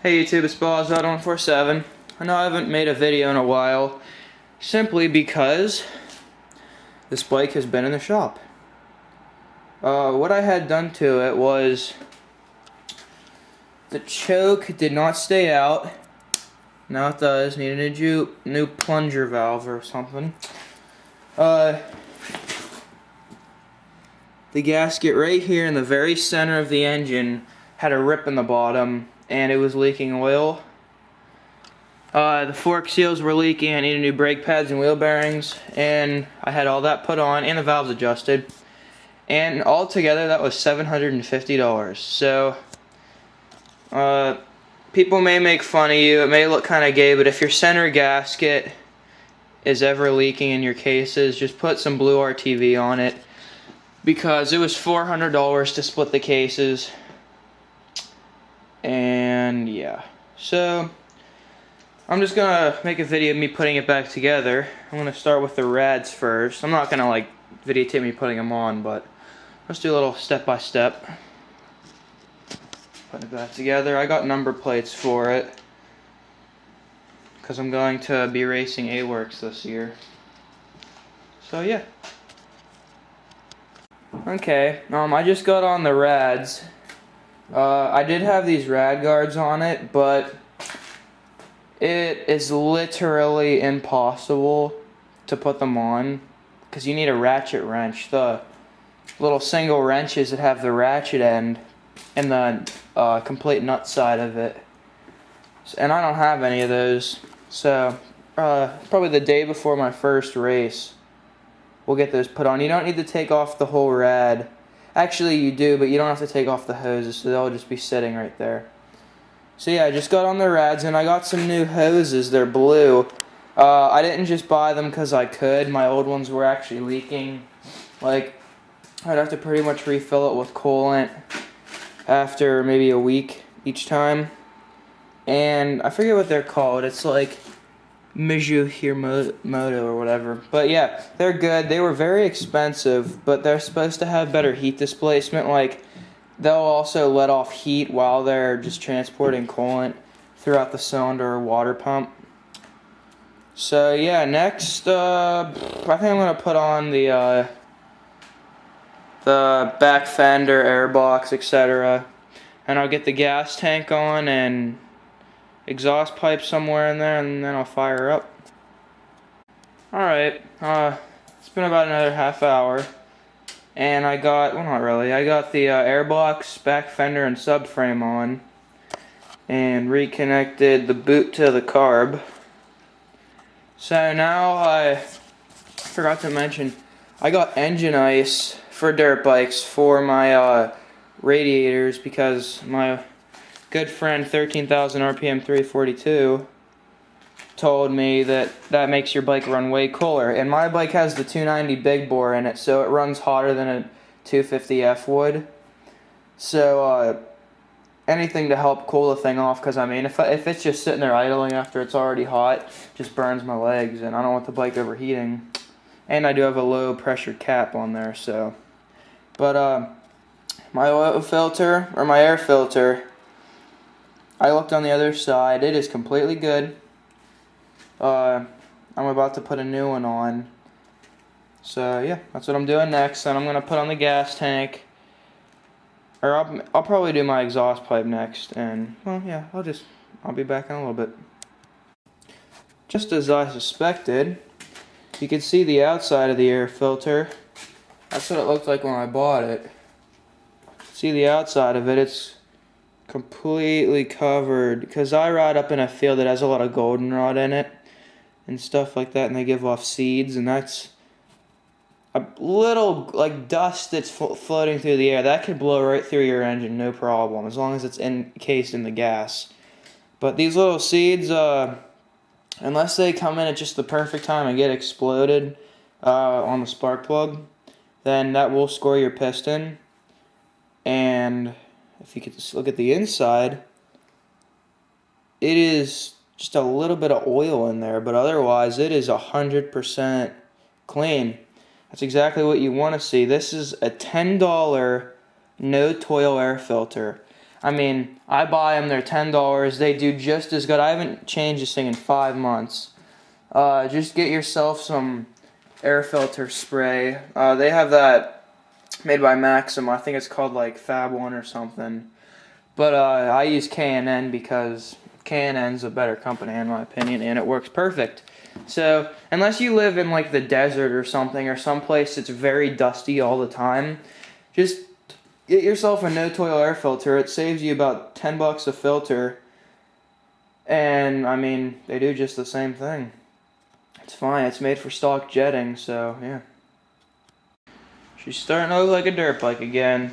Hey YouTube, it's yz250f. I know I haven't made a video in a while, simply because this bike has been in the shop. What I had done to it was the choke did not stay out. Now it does. Need a new plunger valve or something. The gasket right here in the very center of the engine had a rip in the bottom and it was leaking oil. The fork seals were leaking. I needed new brake pads and wheel bearings, and I had all that put on and the valves adjusted, and altogether that was $750. So people may make fun of you, it may look kind of gay, but if your center gasket is ever leaking in your cases, just put some blue RTV on it, because it was $400 to split the cases. And yeah, so I'm just gonna make a video of me putting it back together. I'm gonna start with the rads first. I'm not gonna like videotape me putting them on, but let's do a little step by step. Putting it back together. I got number plates for it because I'm going to be racing A-Works this year. So yeah. Okay, I just got on the rads. I did have these rad guards on it, but it is literally impossible to put them on because you need a ratchet wrench. The little single wrenches that have the ratchet end and the complete nut side of it. And I don't have any of those. So probably the day before my first race, we'll get those put on. You don't need to take off the whole rad. Actually, you do, but you don't have to take off the hoses, so they'll just be sitting right there. So yeah, I just got on the rads, and I got some new hoses. They're blue. I didn't just buy them because I could. My old ones were actually leaking. Like, I'd have to pretty much refill it with coolant after maybe a week each time. And I forget what they're called. It's like Moto or whatever. But yeah, they're good. They were very expensive, but they're supposed to have better heat displacement. Like, they'll also let off heat while they're just transporting coolant throughout the cylinder or water pump. So yeah, next, I think I'm gonna put on the back fender, air box, etc. And I'll get the gas tank on and exhaust pipe somewhere in there, and then I'll fire up. Alright, it's been about another half hour, and I got, well, not really, I got the airbox, back fender, and subframe on, and reconnected the boot to the carb. So now I forgot to mention, I got engine ice for dirt bikes for my radiators, because my good friend 13,000 RPM 342 told me that that makes your bike run way cooler, and my bike has the 290 big bore in it, so it runs hotter than a 250f would. So anything to help cool the thing off, because I mean, if it's just sitting there idling after it's already hot, it just burns my legs, and I don't want the bike overheating. And I do have a low pressure cap on there, so. But my oil filter, or my air filter, I looked on the other side. It is completely good. I'm about to put a new one on. So yeah, that's what I'm doing next. And I'm gonna put on the gas tank, or I'll probably do my exhaust pipe next. And well, yeah, I'll be back in a little bit. Just as I suspected, you can see the outside of the air filter. That's what it looked like when I bought it. See the outside of it? It's completely covered, because I ride up in a field that has a lot of goldenrod in it and stuff like that, and they give off seeds, and that's a little like dust that's floating through the air that could blow right through your engine, no problem, as long as it's encased in the gas. But these little seeds, unless they come in at just the perfect time and get exploded on the spark plug, then that will score your piston. And if you could just look at the inside, it is just a little bit of oil in there, but otherwise it is 100% clean. That's exactly what you want to see. This is a $10 no-toil air filter. I mean, I buy them, they're $10. They do just as good. I haven't changed this thing in 5 months. Just get yourself some air filter spray. They have that made by Maxim. I think it's called like Fab 1 or something. But I use K&N because K&N's a better company in my opinion, and it works perfect. So, unless you live in like the desert or something, or someplace that's very dusty all the time, just get yourself a no-toil air filter. It saves you about $10 a filter, and I mean, they do just the same thing. It's fine. It's made for stock jetting, so yeah. She's starting to look like a dirt bike again.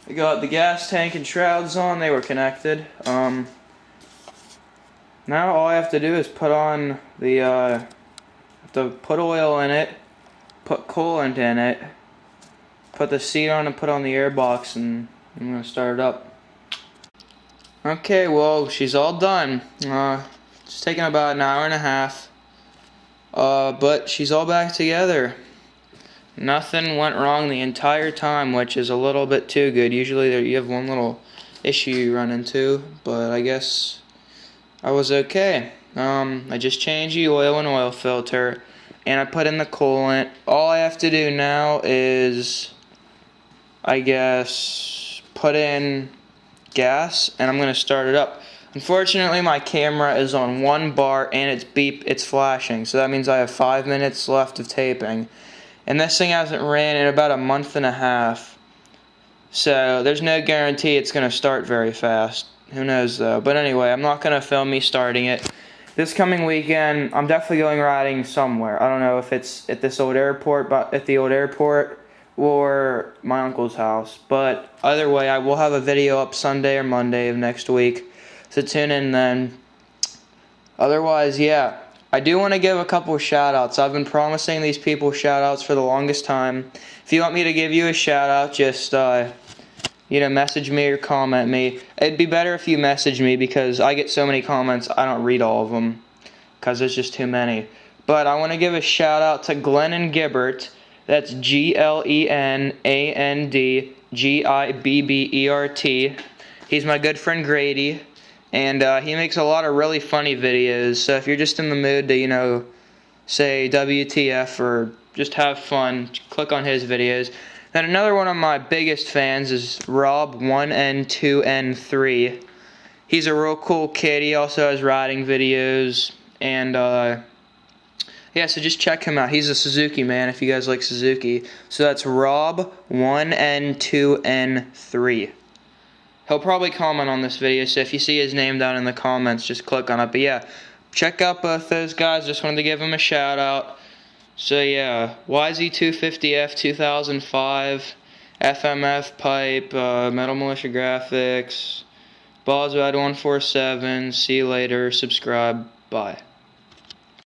I got the gas tank and shrouds on. They were connected. Now all I have to do is put on the put oil in it, put coolant in it, put the seat on and put on the airbox, and I'm gonna start it up. Okay, well, she's all done. It's taken about an hour and a half, but she's all back together. Nothing went wrong the entire time, which is a little bit too good. Usually you have one little issue you run into, but I guess I was okay. I just changed the oil and oil filter, and I put in the coolant. All I have to do now is, I guess, put in gas, and I'm going to start it up. Unfortunately, my camera is on 1 bar, and it's flashing, so that means I have 5 minutes left of taping. And this thing hasn't ran in about a month and a half, so there's no guarantee it's going to start very fast. Who knows though? But anyway, I'm not going to film me starting it. This coming weekend, I'm definitely going riding somewhere. I don't know if it's at this old airport, or my uncle's house. But either way, I will have a video up Sunday or Monday of next week, so tune in then. Otherwise, yeah. I do want to give a couple of shout-outs. I've been promising these people shout-outs for the longest time. If you want me to give you a shout-out, just, message me or comment me. It'd be better if you message me because I get so many comments, I don't read all of them because there's just too many. But I want to give a shout-out to Glenandgibbert. That's Glenandgibbert. He's my good friend Grady. And he makes a lot of really funny videos, so if you're just in the mood to, say WTF or just have fun, click on his videos. Then another one of my biggest fans is Rob1N2N3. He's a real cool kid. He also has riding videos, and yeah, so just check him out. He's a Suzuki man if you guys like Suzuki. So that's Rob1N2N3. He'll probably comment on this video, so if you see his name down in the comments, just click on it. But yeah, check out both those guys. Just wanted to give them a shout out. So yeah, yz250f 2005, FMF pipe, Metal Militia graphics, Ballsrad 147. See you later. Subscribe. Bye.